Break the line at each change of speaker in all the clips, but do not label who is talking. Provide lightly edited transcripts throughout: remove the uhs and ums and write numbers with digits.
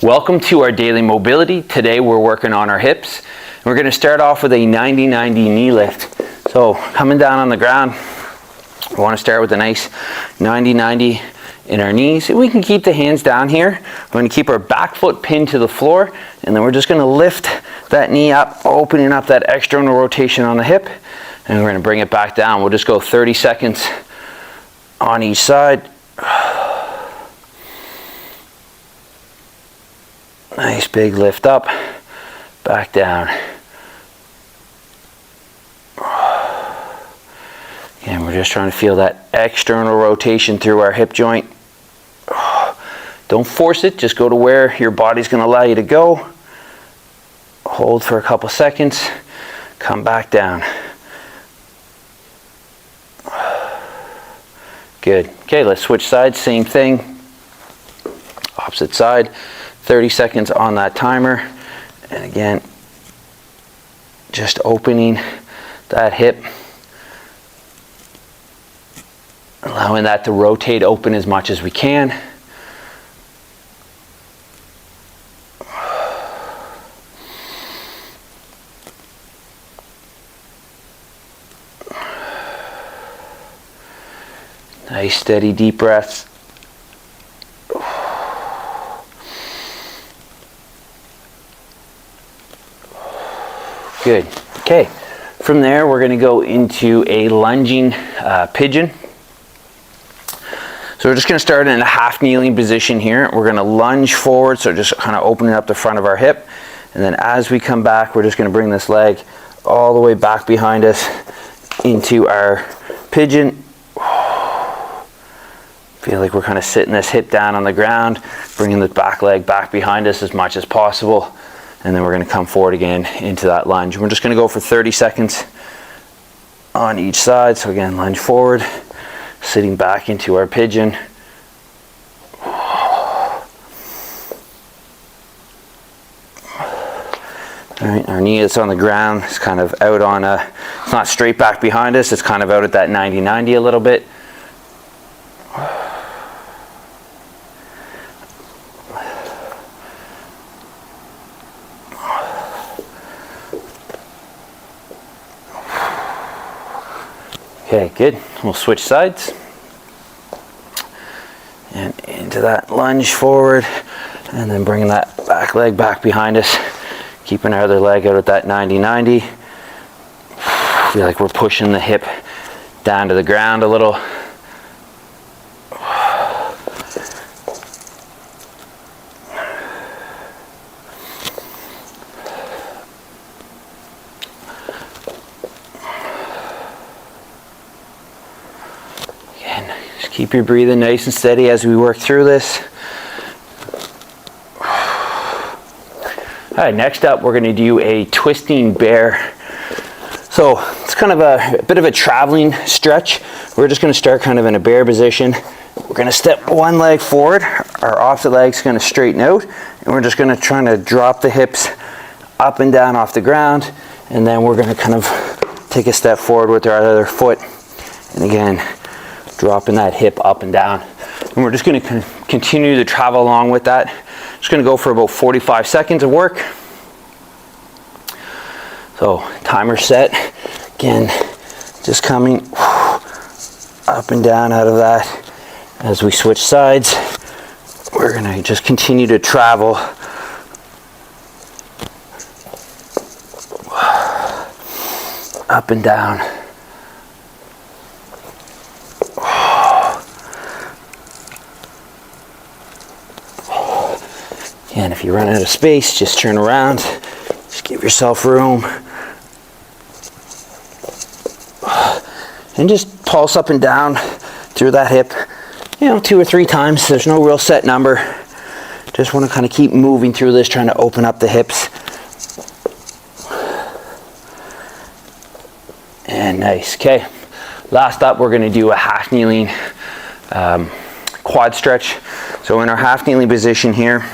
Welcome to our daily mobility. Today we're working on our hips. We're going to start off with a 90-90 knee lift. So coming down on the ground, we want to start with a nice 90-90 in our knees. We can keep the hands down here. We're going to keep our back foot pinned to the floor, and then we're just going to lift that knee up, opening up that external rotation on the hip, and we're going to bring it back down. We'll just go 30 seconds on each side. Nice big lift up, back down. And we're just trying to feel that external rotation through our hip joint. Don't force it, just go to where your body's going to allow you to go. Hold for a couple seconds, come back down. Good. Okay, let's switch sides, same thing. Opposite side. 30 seconds on that timer, and again, just opening that hip, allowing that to rotate open as much as we can. Nice steady deep breaths. Good. Okay, from there we're going to go into a lunging pigeon. So we're just going to start in a half kneeling position here. We're going to lunge forward, so just kind of opening up the front of our hip, and then as we come back, we're just going to bring this leg all the way back behind us into our pigeon. Feel like we're kind of sitting this hip down on the ground, bringing the back leg back behind us as much as possible. And then we're going to come forward again into that lunge. We're just going to go for 30 seconds on each side. So again, lunge forward, sitting back into our pigeon. All right, our knee is on the ground. It's kind of out on it's not straight back behind us. It's kind of out at that 90-90 a little bit. Okay, good. We'll switch sides and into that lunge forward, and then bringing that back leg back behind us, keeping our other leg out at that 90-90. Feel like we're pushing the hip down to the ground a little. Just keep your breathing nice and steady as we work through this. Alright, next up we're going to do a twisting bear. So it's kind of a bit of a traveling stretch. We're just going to start kind of in a bear position. We're going to step one leg forward, our opposite leg's going to straighten out, and we're just going to try to drop the hips up and down off the ground, and then we're going to kind of take a step forward with our other foot, and again dropping that hip up and down. And we're just going to continue to travel along with that. Just going to go for about 45 seconds of work. So timer set. Again, just coming up and down out of that. As we switch sides, we're going to just continue to travel up and down. And if you run out of space, just turn around, just give yourself room. And just pulse up and down through that hip, 2 or 3 times. There's no real set number. Just want to kind of keep moving through this, trying to open up the hips. And nice. Okay, last up we're going to do a half kneeling quad stretch. So in our half kneeling position here,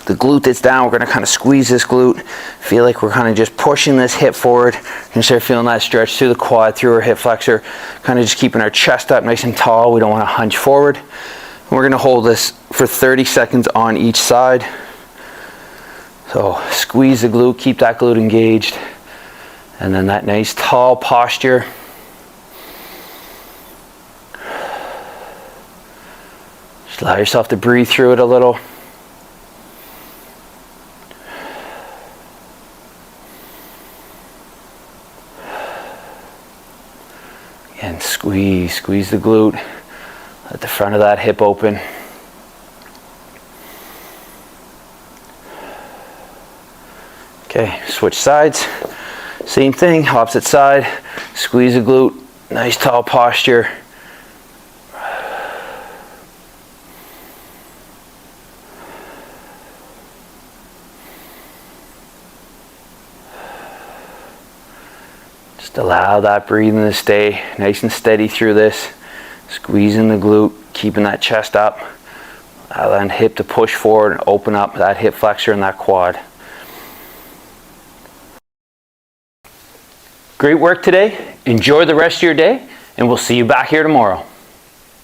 the glute that's down, we're going to kind of squeeze this glute. Feel like we're kind of just pushing this hip forward. You're going to start feeling that stretch through the quad, through our hip flexor. Kind of just keeping our chest up nice and tall. We don't want to hunch forward. We're gonna hold this for 30 seconds on each side. So squeeze the glute, keep that glute engaged. And then that nice tall posture. Just allow yourself to breathe through it a little. And squeeze the glute. Let the front of that hip open. Okay, switch sides. Same thing, opposite side. Squeeze the glute. Nice tall posture. Just allow that breathing to stay nice and steady through this. Squeezing the glute, keeping that chest up. Allow that hip to push forward and open up that hip flexor and that quad. Great work today. Enjoy the rest of your day, and we'll see you back here tomorrow.